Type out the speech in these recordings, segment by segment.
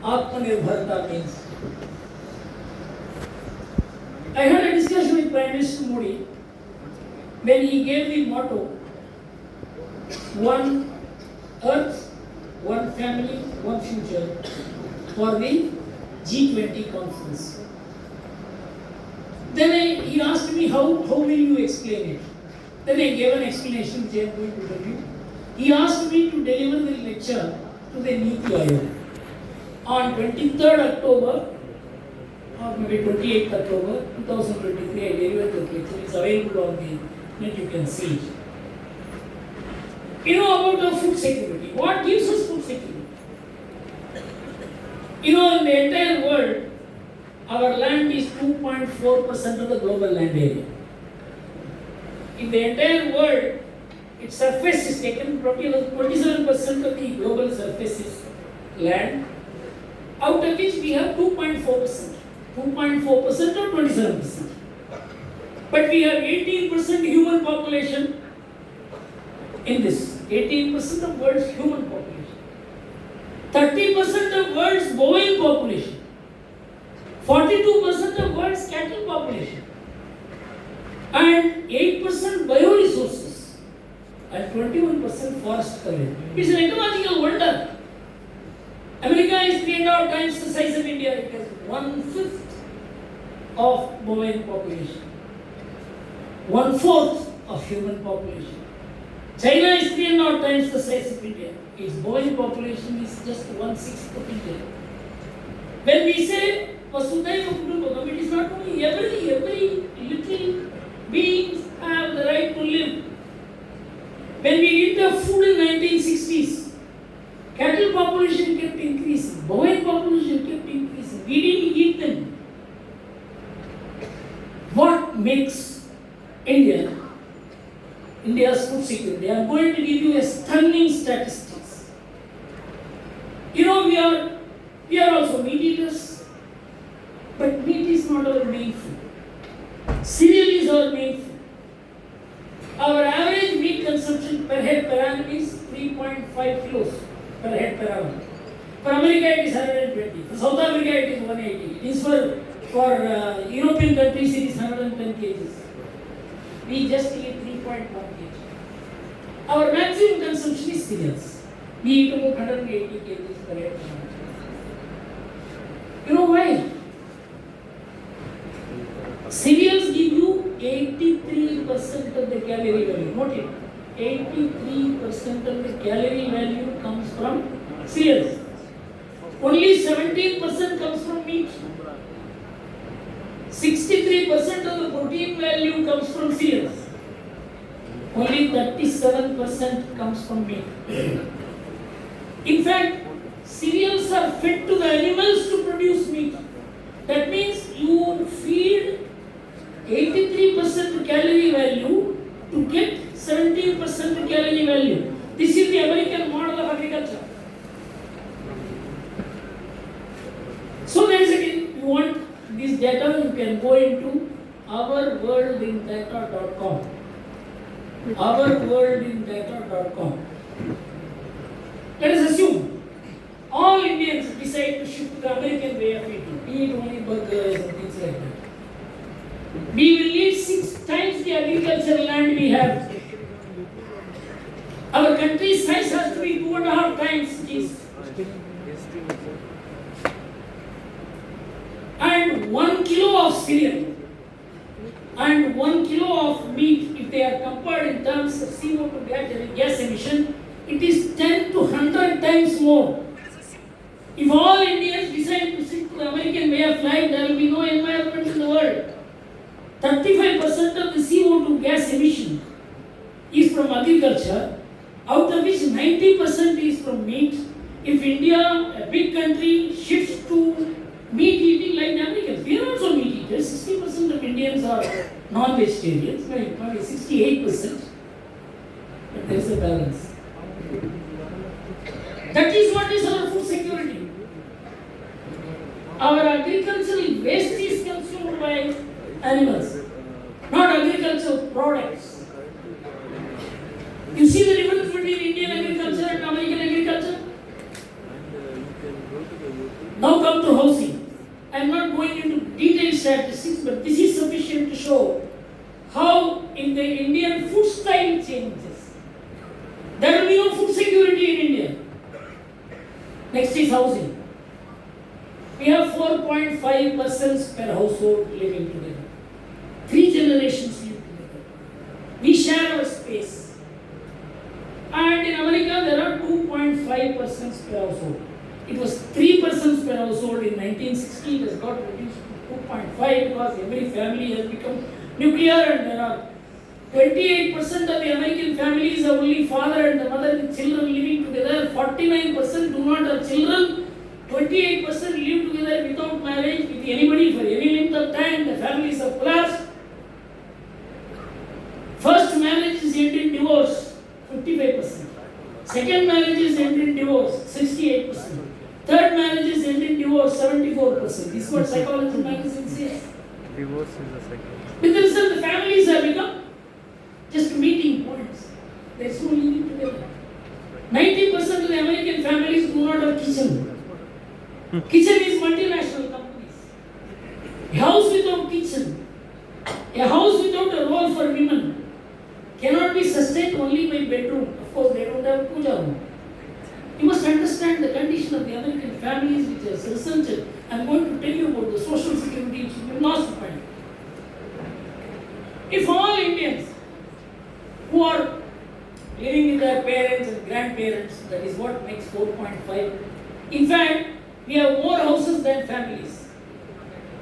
Atmanirbharta means. I had a discussion with Prime Minister Modi when he gave the motto, one earth, one family, one future for the G20 conference. Then he asked me, how will you explain it? Then I gave an explanation which I am going to tell you. He asked me to deliver the lecture to the Niti Aayog on 23rd October or maybe 28th October 2023. I delivered the lecture. It's available on the net, you can see it. You know about the food security. What gives us food security? You know, in the entire world, our land is 2.4% of the global land area. In the entire world, its surface is taken, probably 27% of the global surface is land, out of which we have 2.4%. 2.4% or 27%. But we have 18% human population in this. 18% of world's human population. 30% of world's bovine population. 42% of world's cattle population. And 8% bioresources. And 21% forest coverage. It's an ecological wonder. America is 3.5 times the size of India. It has 1/5 of bovine population. 1/4 of human population. China is 3.5 times the size of India. Its bovine population is just 1/6 of India. When we say Vasudhaiva Kutumbakam, it is not only every little beings have the right to live. When we eat the food in 1960s, cattle population kept increasing, bovine population kept increasing. We didn't eat them. What makes India's food security? I am going to give you a stunning statistics. You know, we are also meat eaters, but meat is not our main food. Cereal is our main food. Our average meat consumption per head per annum is 3.5 kilos per head per annum. For America it is 120. For South Africa it is 180. It is for European countries it is 110 kgs. We just eat 3.1 kg. Our maximum consumption is cereals. We eat about 180 kgs per head per annum. You know why? Cereals give you 83% of the calorie value. Note it. 83% of the calorie value comes from cereals. Only 17% comes from meat. 63% of the protein value comes from cereals. Only 37% comes from meat. In fact, cereals are fed to the animals to produce meat. That means you feed 83% calorie value to get 17% calorie value. This is the American model of agriculture. So there is again, you want this data, you can go into ourworldindata.com. Ourworldindata.com. Let us assume all Indians decide to shift to the American way of eating. Eat only burgers and things like that. We will need 6 times the agricultural land we have. Our country's size has to be 2.5 times this. And 1 kilo of cereal and 1 kilo of meat, if they are compared in terms of CO2 gas emission, it is 10 to 100 times more. If all Indians decide to stick to the American way of life, there will be no environment in the world. 35% of the CO2 gas emission is from agriculture, out of which 90% is from meat. If India, a big country, shifts to meat eating like the Americans, we are also meat eaters. 60% of Indians are non-vegetarians, maybe 68%. But there is a balance. That is what is our food security. Our agricultural waste is consumed by animals, not agricultural products. You see the difference between Indian agriculture and American agriculture? statistics, but this is sufficient to show how in the Indian food style changes. There will be no food security in India. Next is housing. We have 4.5 persons per household living together. 3 generations live together. We share our space. And in America, there are 2.5 persons per household. It was 3 persons per household in 1960. It has got reduced to 2.5 because every family has become nuclear, and there are 28% of the American families have only father and the mother with children living together. 49% do not have children. 28% live together without marriage with anybody for any length of time. The families have collapsed. First marriage is ended in divorce, 55%. Second marriage is ended in divorce, 68%. Third marriage is ended in divorce, 74%. This is what Psychology magazine says. Divorce is the second. With the result, the families have become just meeting points. There is no living together. 90% of the American families do not have kitchen. Kitchen is multinational companies. A house without kitchen, a house without a role for women cannot be sustained only by bedroom. Of course, they don't have puja room. You must understand the condition of the American families which has resulted. I am going to tell you about the social security which you will not find. If all Indians who are living with their parents and grandparents, that is what makes 4.5. In fact, we have more houses than families.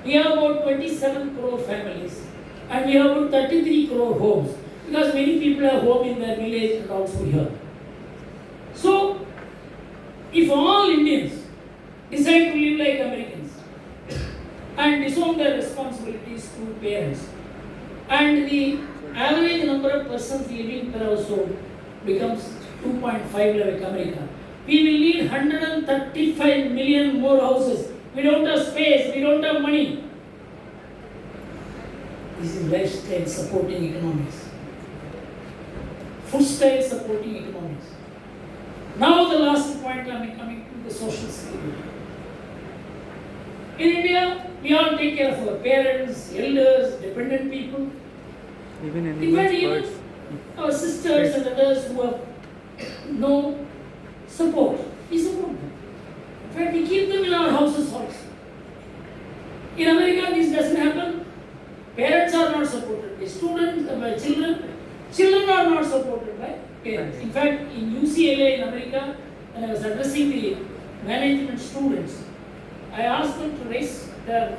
We have about 27 crore families and we have about 33 crore homes because many people have home in their village and also here. So, if all Indians decide to live like Americans and disown their responsibilities to parents, and the average number of persons living per household becomes 2.5 like America, we will need 135 million more houses. We don't have space, we don't have money. This is lifestyle supporting economics. Food style supporting economics. Now the last point, I am coming to the social security. In India, we all take care of our parents, elders, dependent people. Even animals, birds. Our sisters and others who have no support. We support them. In fact, we keep them in our houses also. In America, this doesn't happen. Parents are not supported by students, by children. Children are not supported by parents. In fact, in UCLA in America, when I was addressing the management students, I asked them to raise their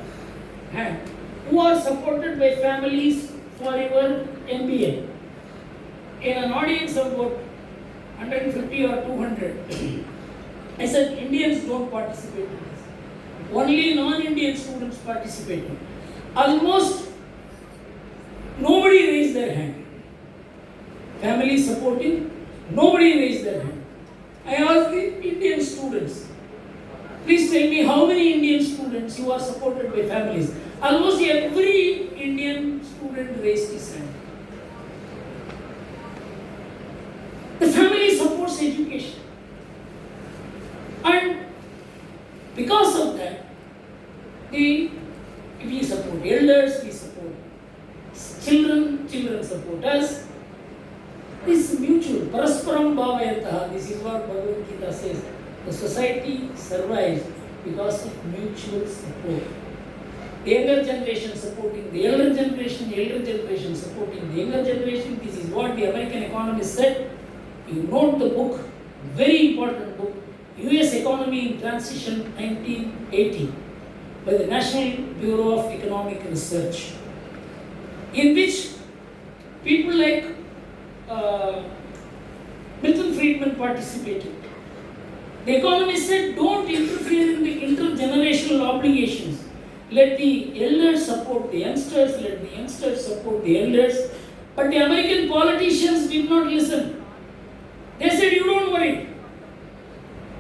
hand. Who are supported by families for your MBA? In an audience of about 150 or 200, I said Indians don't participate in this. Only non-Indian students participated. Almost nobody raised their hand. Family supporting, nobody raised their hand. I asked the Indian students, please tell me how many Indian students you are supported by families. Almost every Indian student raised his hand. The family supports education. And because of that, we support elders, we support children, children support us. This is mutual. Parasparam bhavayataha. This is what Bhagavad Gita says. The society survives because of mutual support. The younger generation supporting the elder generation supporting the younger generation. This is what the American economist said. You note the book, very important book, US Economy in Transition 1980 by the National Bureau of Economic Research, in which people like Milton Friedman participated. The economist said, don't interfere in the intergenerational obligations. Let the elders support the youngsters, let the youngsters support the elders. But the American politicians did not listen. They said, you don't worry.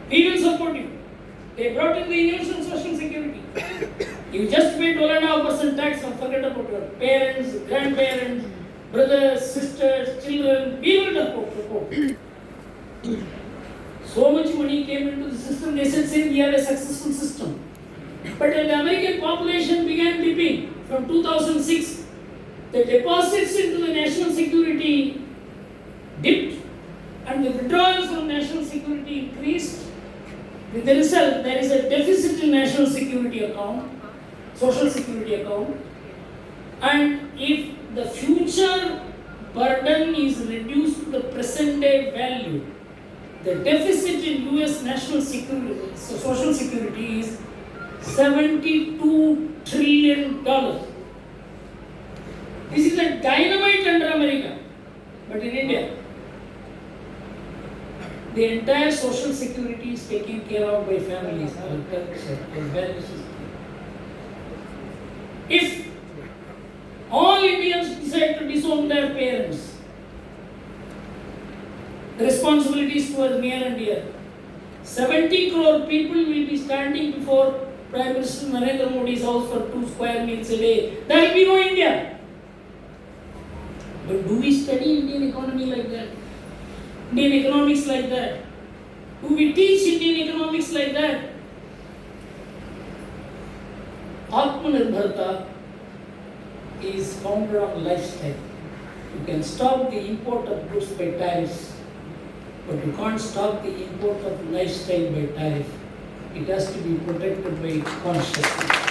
We will support you. They brought in the universal social security. You just pay 12.5% tax and forget about your parents, grandparents, brothers, sisters, children. We will support. So much money came into the system. They said, we have a successful system. But when the American population began dipping from 2006, the deposits into the national security dipped and the withdrawals from national security increased. With the result, there is a deficit in national security account, social security account, and if the future burden is reduced to the present day value, the deficit in US national security, so social security is $72 trillion. This is like dynamite under America, but in India, the entire social security is taken care of by families, our culture, our value system. If all Indians decide to disown their parents, the responsibilities towards near and dear, 70 crore people will be standing before Prime Minister Narendra Modi's house for 2 square meals a day. There will be no India. But do we study Indian economy like that? Indian economics like that? Do we teach Indian economics like that? Atmanirbharta is founded on lifestyle. You can stop the import of goods by tariffs, but you can't stop the import of lifestyle by tariff. It has to be protected by consciousness.